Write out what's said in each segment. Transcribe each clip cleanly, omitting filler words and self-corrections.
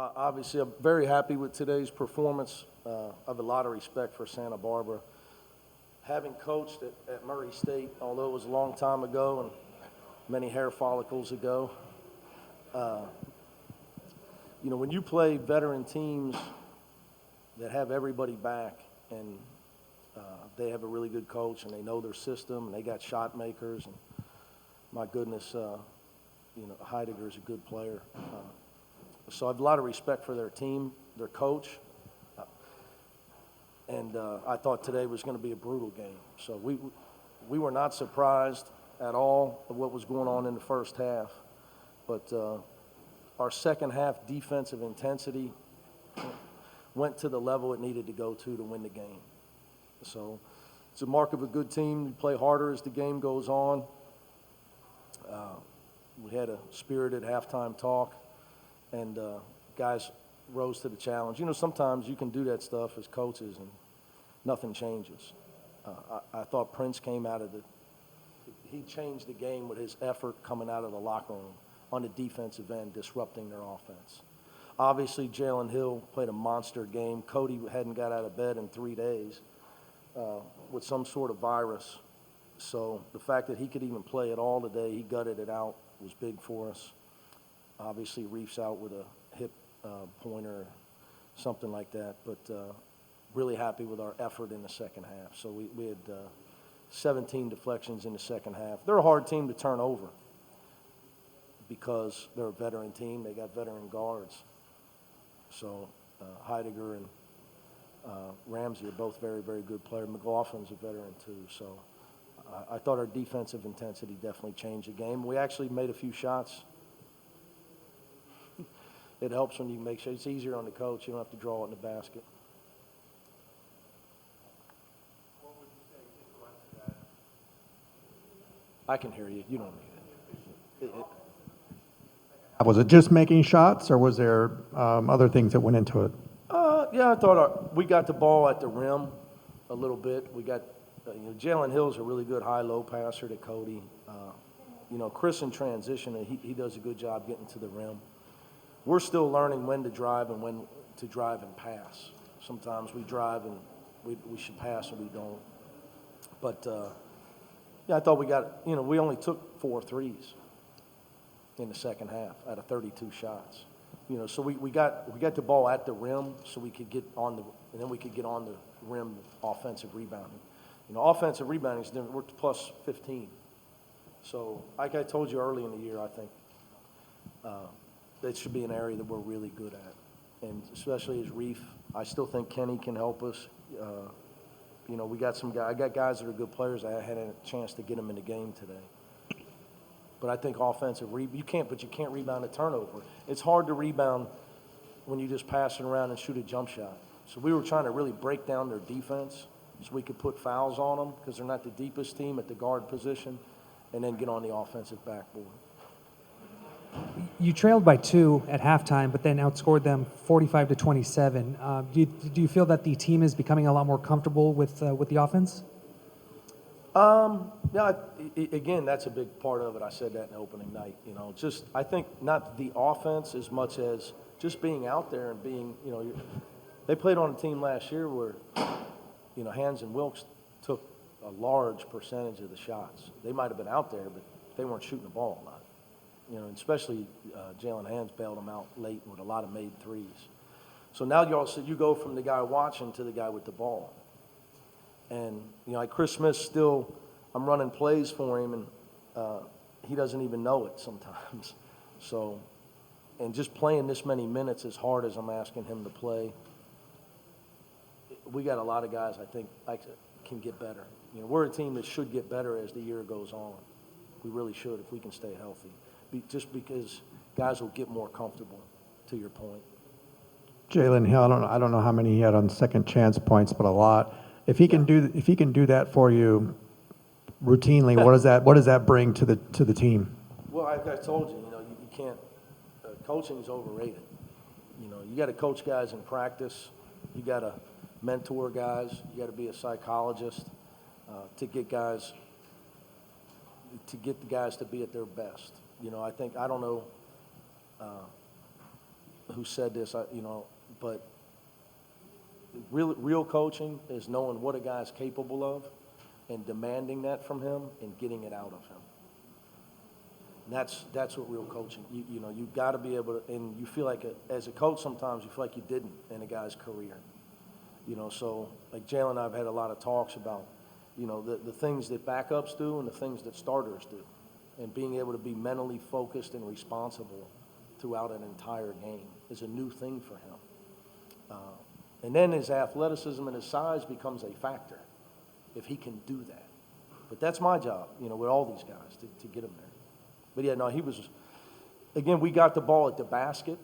Obviously, I'm very happy with today's performance. I have a lot of respect for Santa Barbara. Having coached at Murray State, although it was a long time ago and many hair follicles ago, when you play veteran teams that have everybody back and they have a really good coach and they know their system and they got shot makers, and my goodness, Heidegger's a good player. So I have a lot of respect for their team, their coach, and I thought today was going to be a brutal game. So we were not surprised at all of what was going on in the first half, but our second half defensive intensity went to the level it needed to go to win the game. So it's a mark of a good team. You play harder as the game goes on. We had a spirited halftime talk, and guys rose to the challenge. Sometimes you can do that stuff as coaches and nothing changes. I thought Prince came out of he changed the game with his effort coming out of the locker room on the defensive end, disrupting their offense. Obviously, Jalen Hill played a monster game. Cody hadn't got out of bed in 3 days with some sort of virus. So the fact that he could even play at all today, he gutted it out, was big for us. Obviously, Reef's out with a hip pointer, something like that. But really happy with our effort in the second half. So we had 17 deflections in the second half. They're a hard team to turn over because they're a veteran team. They got veteran guards. So Heidegger and Ramsey are both very, very good players. McLaughlin's a veteran too. So I thought our defensive intensity definitely changed the game. We actually made a few shots. It helps when you make sure. It's easier on the coach. You don't have to draw it in the basket. What would you say influenced that? I can hear you. You don't need it. Was it just making shots, or was there other things that went into it? Yeah, I thought we got the ball at the rim a little bit. We got, Jalen Hill's a really good high-low passer to Cody. Chris in transition, he does a good job getting to the rim. We're still learning when to drive and when to drive and pass. Sometimes we drive and we should pass and we don't. But, I thought we only took 4 threes in the second half out of 32 shots. So we got the ball at the rim so we could get on and then we could get on the rim offensive rebounding. Offensive rebounding is different. We're plus 15. So like I told you early in the year, I think that should be an area that we're really good at. And especially as Reef, I still think Kenny can help us. We got some guys. I got guys that are good players. I had a chance to get them in the game today. But I think offensive you can't rebound a turnover. It's hard to rebound when you just pass it around and shoot a jump shot. So we were trying to really break down their defense so we could put fouls on them because they're not the deepest team at the guard position, and then get on the offensive backboard. You trailed by 2 at halftime, but then outscored them 45-27. Do you feel that the team is becoming a lot more comfortable with the offense? Yeah, again, that's a big part of it. I said that in the opening night. I think not the offense as much as just being out there and being, they played on a team last year where, Hans and Wilkes took a large percentage of the shots. They might have been out there, but they weren't shooting the ball a lot. And especially Jalen Hans bailed them out late with a lot of made threes. So now you go from the guy watching to the guy with the ball. And, like Chris Smith still, I'm running plays for him, and he doesn't even know it sometimes. So, and just playing this many minutes as hard as I'm asking him to play, we got a lot of guys I think can get better. We're a team that should get better as the year goes on. We really should if we can stay healthy. Just because guys will get more comfortable, to your point. Jalen Hill, I don't know how many he had on second chance points, but a lot. If he can do that for you routinely, what does that bring to the team? Well, I told you, you can't. Coaching is overrated. You got to coach guys in practice. You got to mentor guys. You got to be a psychologist to get the guys to be at their best. I don't know. who said this, but real coaching is knowing what a guy's capable of and demanding that from him and getting it out of him. And that's what real coaching, you've got to be able to, and you feel like, as a coach sometimes you feel like you didn't in a guy's career. So like Jalen and I have had a lot of talks about, the things that backups do and the things that starters do, and being able to be mentally focused and responsible throughout an entire game is a new thing for him. And then his athleticism and his size becomes a factor if he can do that. But that's my job, with all these guys to get him there. But yeah, no, again, we got the ball at the basket,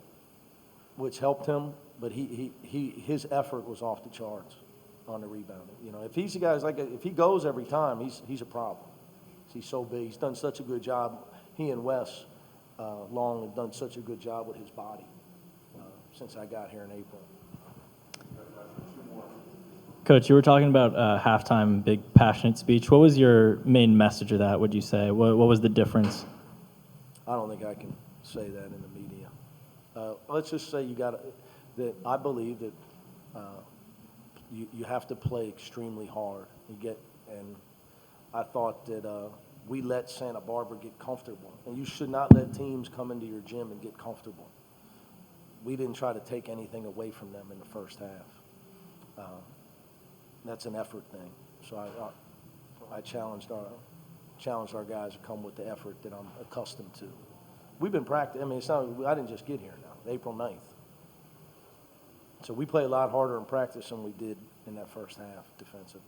which helped him, but his effort was off the charts on the rebounding. If he's a guy, if he goes every time, he's a problem. He's so big. He's done such a good job. He and Wes Long have done such a good job with his body since I got here in April. Coach, you were talking about halftime, big passionate speech. What was your main message of that, would you say? What was the difference? I don't think I can say that in the media. Let's just say that I believe that you have to play extremely hard. And I thought that we let Santa Barbara get comfortable. And you should not let teams come into your gym and get comfortable. We didn't try to take anything away from them in the first half. That's an effort thing. So I challenged our guys to come with the effort that I'm accustomed to. We've been practicing. I mean, I didn't just get here now, April 9th. So we play a lot harder in practice than we did in that first half defensively.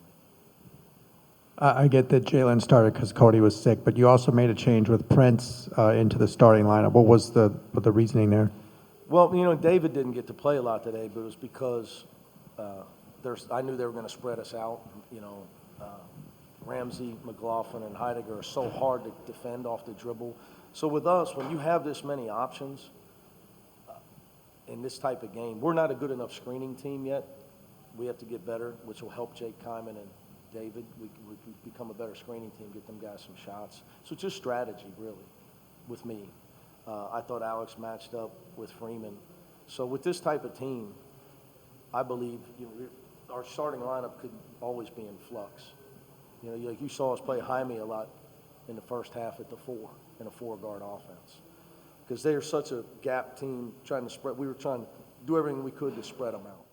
I get that Jalen started because Cody was sick, but you also made a change with Prince into the starting lineup. What was the reasoning there? Well, David didn't get to play a lot today, but it was because I knew they were going to spread us out. Ramsey, McLaughlin, and Heidegger are so hard to defend off the dribble. So with us, when you have this many options in this type of game, we're not a good enough screening team yet. We have to get better, which will help Jake Kyman and David. We become a better screening team, get them guys some shots. So it's just strategy, really, with me. I thought Alex matched up with Freeman. So with this type of team, I believe our starting lineup could always be in flux. Like you saw us play Jaime a lot in the first half at the 4 in a 4-guard offense, because they are such a gap team trying to spread. We were trying to do everything we could to spread them out.